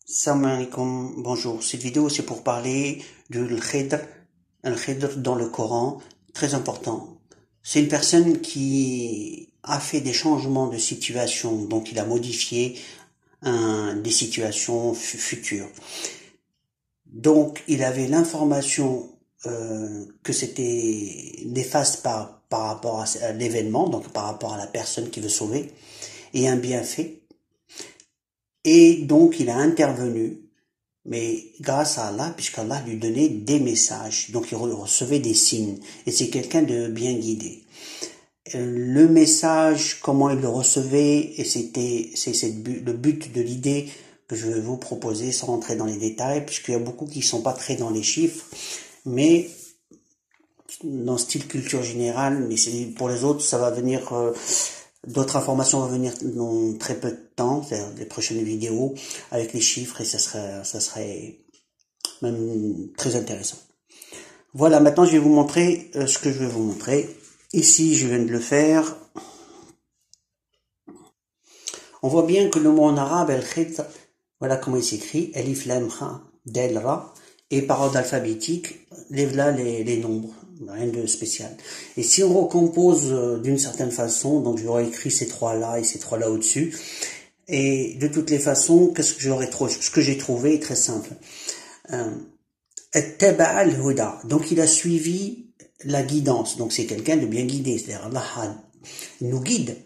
Salam alaikum, bonjour. Cette vidéo c'est pour parler de l'Khidr. Al-Khidr dans le Coran, très important. C'est une personne qui a fait des changements de situation, donc il a modifié des situations futures. Donc il avait l'information que c'était néfaste par rapport à l'événement, donc par rapport à la personne qui veut sauver, et un bienfait. Et donc il a intervenu, mais grâce à Allah, puisqu'Allah lui donnait des messages, donc il recevait des signes, et c'est quelqu'un de bien guidé. Le message, comment il le recevait, et c'est le but de l'idée que je vais vous proposer, sans rentrer dans les détails, puisqu'il y a beaucoup qui sont pas très dans les chiffres, mais dans style culture générale, mais pour les autres, ça va venir... D'autres informations vont venir dans très peu de temps, c'est-à-dire les prochaines vidéos avec les chiffres, et ça serait même très intéressant. Voilà, maintenant je vais vous montrer ce que je vais vous montrer. Ici, je viens de le faire. On voit bien que le mot en arabe, al-khidr, voilà comment il s'écrit, alif lam ra, del ra, et par ordre alphabétique, là les nombres. Rien de spécial. Et si on recompose d'une certaine façon, donc j'aurais écrit ces trois-là et ces trois-là au-dessus, et de toutes les façons, ce que j'ai trouvé est très simple. Donc il a suivi la guidance, donc c'est quelqu'un de bien guidé, c'est-à-dire Allah nous guide.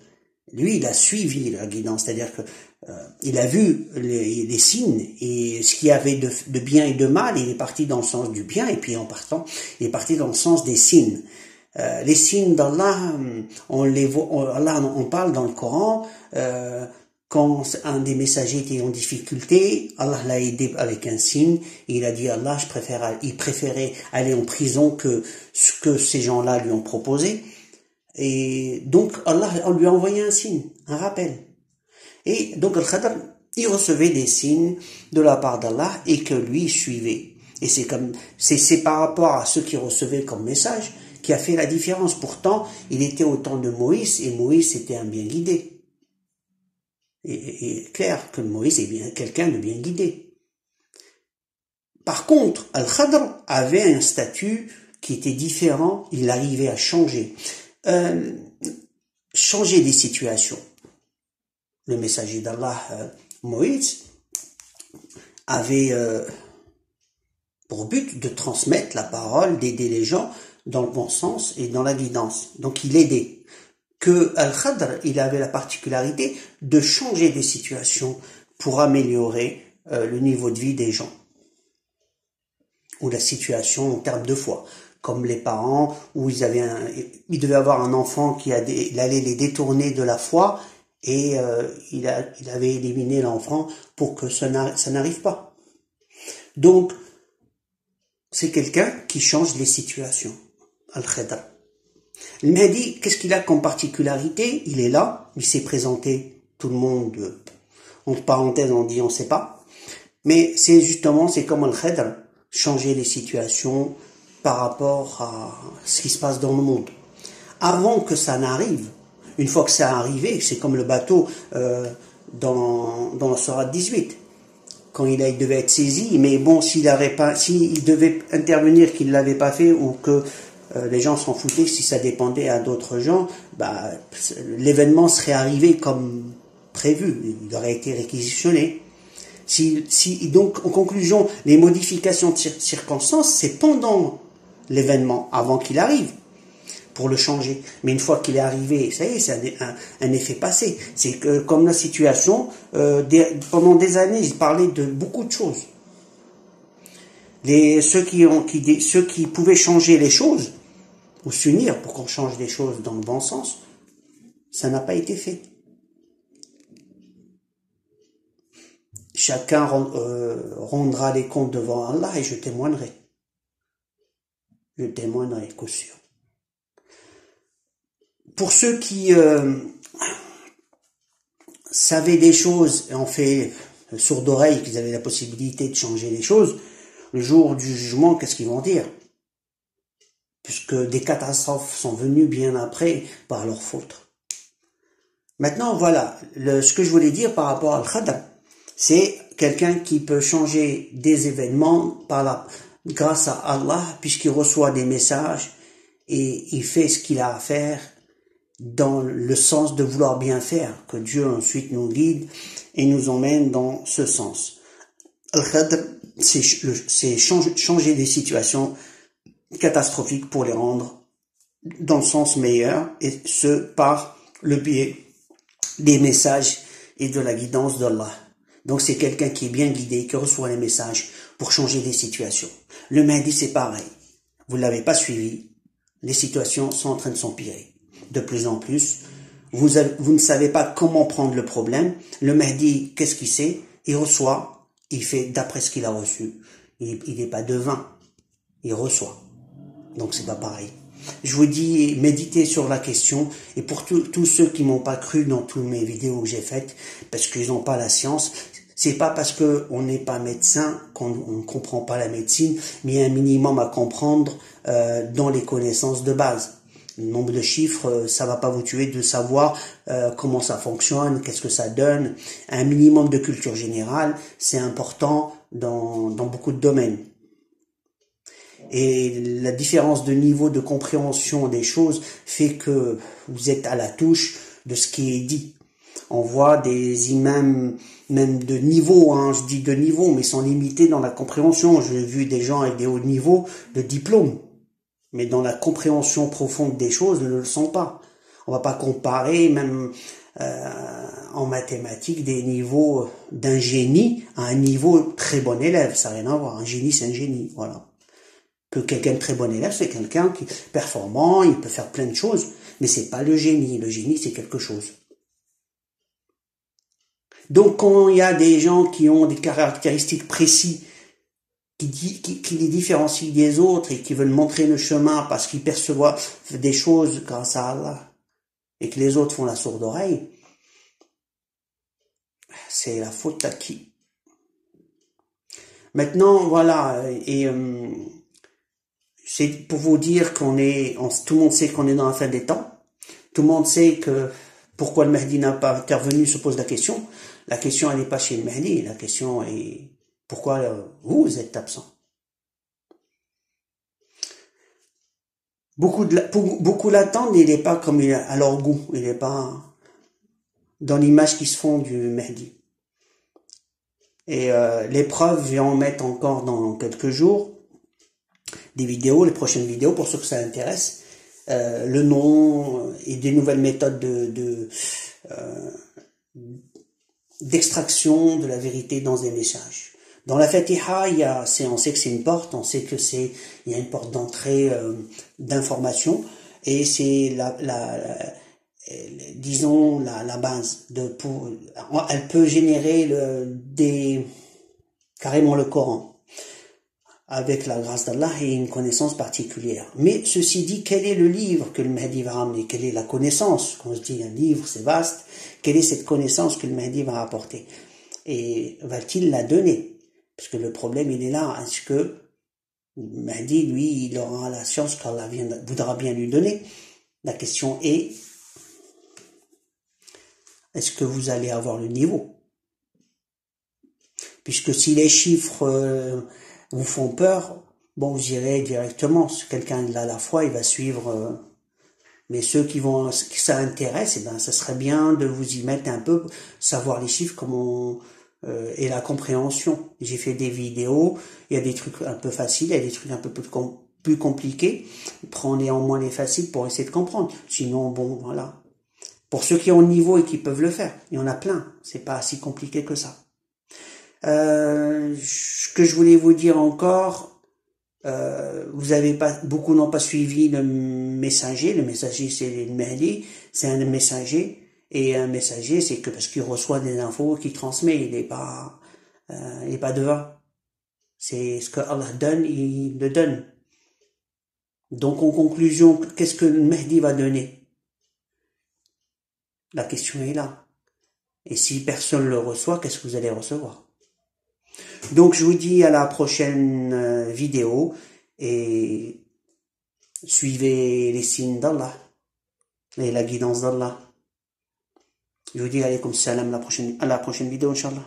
Lui, il a suivi la guidance, c'est-à-dire que il a vu les signes et ce qu'il y avait de bien et de mal, il est parti dans le sens du bien et puis en partant, il est parti dans le sens des signes. Les signes d'Allah, on les voit, Allah, on parle dans le Coran, quand un des messagers était en difficulté, Allah l'a aidé avec un signe, et il a dit Allah, il préférait aller en prison que ce que ces gens-là lui ont proposé. Et donc Allah lui a envoyé un signe, un rappel. Et donc Al-Khidr, il recevait des signes de la part d'Allah et que lui suivait. Et c'est par rapport à ce qu'il recevait comme message qui a fait la différence. Pourtant, il était au temps de Moïse et Moïse était un bien guidé. Et clair que Moïse est bien quelqu'un de bien guidé. Par contre, Al-Khidr avait un statut qui était différent, il arrivait à changer. Changer des situations. Le messager d'Allah, Moïse, avait pour but de transmettre la parole, d'aider les gens dans le bon sens et dans la guidance. Donc il aidait. Que Al-Khidr, il avait la particularité de changer des situations pour améliorer le niveau de vie des gens. Ou la situation en termes de foi. Comme les parents, où ils devaient avoir un enfant il allait les détourner de la foi, et il avait éliminé l'enfant pour que ça n'arrive pas. Donc, c'est quelqu'un qui change les situations. Al-Khidr. Le Mahdi, qu'est-ce qu'il a comme particularité? Il est là, il s'est présenté, tout le monde, entre parenthèses on dit on sait pas, mais c'est comme Al-Khidr, changer les situations par rapport à ce qui se passe dans le monde. Avant que ça n'arrive, une fois que ça a arrivé, c'est comme le bateau dans la sourate 18, quand il devait être saisi, mais bon, s'il devait intervenir, qu'il ne l'avait pas fait, ou que les gens s'en foutaient, si ça dépendait à d'autres gens, bah, l'événement serait arrivé comme prévu, il aurait été réquisitionné. Donc, en conclusion, les modifications de circonstances, c'est pendant l'événement, avant qu'il arrive, pour le changer. Mais une fois qu'il est arrivé, ça y est, c'est un effet passé. C'est que, comme la situation, pendant des années, il parlait de beaucoup de choses. Ceux qui pouvaient changer les choses, ou s'unir pour qu'on change les choses dans le bon sens, ça n'a pas été fait. Chacun rendra les comptes devant Allah et je témoignerai. Je témoignerai, coup sûr. Pour ceux qui savaient des choses et ont fait sourd d'oreille, qu'ils avaient la possibilité de changer les choses, le jour du jugement, qu'est-ce qu'ils vont dire? Puisque des catastrophes sont venues bien après par leur faute. Maintenant, voilà, ce que je voulais dire par rapport à Al-Khidr, c'est quelqu'un qui peut changer des événements grâce à Allah, puisqu'il reçoit des messages et il fait ce qu'il a à faire dans le sens de vouloir bien faire, que Dieu ensuite nous guide et nous emmène dans ce sens. Al-Khadr, c'est changer des situations catastrophiques pour les rendre dans le sens meilleur, et ce par le biais des messages et de la guidance d'Allah. Donc c'est quelqu'un qui est bien guidé, qui reçoit les messages pour changer des situations. Le Mahdi, c'est pareil. Vous ne l'avez pas suivi, les situations sont en train de s'empirer. De plus en plus, vous ne savez pas comment prendre le problème. Le Mahdi, qu'est-ce qu'il sait? Il reçoit, il fait d'après ce qu'il a reçu. Il n'est pas devin, il reçoit. Donc c'est pas pareil. Je vous dis, méditez sur la question, et pour tous ceux qui m'ont pas cru dans toutes mes vidéos que j'ai faites, parce qu'ils n'ont pas la science, c'est pas parce que on n'est pas médecin qu'on ne comprend pas la médecine, mais il y a un minimum à comprendre dans les connaissances de base. Le nombre de chiffres, ça va pas vous tuer de savoir comment ça fonctionne, qu'est-ce que ça donne. Un minimum de culture générale, c'est important dans beaucoup de domaines. Et la différence de niveau de compréhension des choses fait que vous êtes à la touche de ce qui est dit. On voit des imams, même de niveau, je dis de niveau, mais sont limités dans la compréhension. J'ai vu des gens avec des hauts niveaux de diplôme, mais dans la compréhension profonde des choses, ne le sont pas. On va pas comparer, même en mathématiques, des niveaux d'un génie à un niveau très bon élève. Ça n'a rien à voir. Un génie, c'est un génie, voilà. Que quelqu'un de très bon élève, c'est quelqu'un qui est performant, il peut faire plein de choses, mais c'est pas le génie. Le génie, c'est quelque chose. Donc, quand il y a des gens qui ont des caractéristiques précises, qui les différencient des autres et qui veulent montrer le chemin parce qu'ils perçoivent des choses grâce à Allah, et que les autres font la sourde oreille, c'est la faute à qui? Maintenant, voilà, et c'est pour vous dire tout le monde sait qu'on est dans la fin des temps. Tout le monde sait que pourquoi le Mahdi n'a pas intervenu, se pose la question. La question, elle n'est pas chez le Mahdi. La question est pourquoi vous êtes absent. Beaucoup l'attendent, il n'est pas comme à leur goût. Il n'est pas dans l'image qui se font du Mahdi. Et les preuves, je vais en mettre encore dans quelques jours. Des vidéos, les prochaines vidéos, pour ceux que ça intéresse, le nom et des nouvelles méthodes d'extraction de la vérité dans des messages. Dans la Fatiha, on sait que c'est une porte, on sait que il y a une porte d'entrée d'information, et c'est disons la base elle peut générer carrément le Coran, avec la grâce d'Allah et une connaissance particulière. Mais ceci dit, quel est le livre que le Mahdi va ramener? Quelle est la connaissance? Quand je dis un livre, c'est vaste. Quelle est cette connaissance que le Mahdi va apporter? Et va-t-il la donner? Parce que le problème, il est là. Est-ce que le Mahdi, lui, il aura la science qu'Allah voudra bien lui donner? La question est, est-ce que vous allez avoir le niveau? Puisque si les chiffres vous font peur, bon, vous irez directement. Si quelqu'un a la foi, il va suivre. Mais ceux qui ça intéresse, ça serait bien de vous y mettre un peu, savoir les chiffres, et la compréhension. J'ai fait des vidéos, il y a des trucs un peu faciles, il y a des trucs un peu plus compliqués. Prenez en moins les faciles pour essayer de comprendre. Sinon, bon, voilà. Pour ceux qui ont le niveau et qui peuvent le faire, il y en a plein. C'est pas si compliqué que ça. Ce que je voulais vous dire encore, beaucoup n'ont pas suivi le messager. Le messager, c'est le Mahdi, c'est un messager, et un messager, c'est que parce qu'il reçoit des infos qu'il transmet, il n'est pas devin. C'est ce que Allah donne, il le donne. Donc en conclusion, qu'est-ce que le Mahdi va donner? La question est là. Et si personne le reçoit, qu'est-ce que vous allez recevoir? Donc je vous dis à la prochaine vidéo, et suivez les signes d'Allah et la guidance d'Allah. Je vous dis alaykoum salam à la prochaine vidéo, Inch'Allah.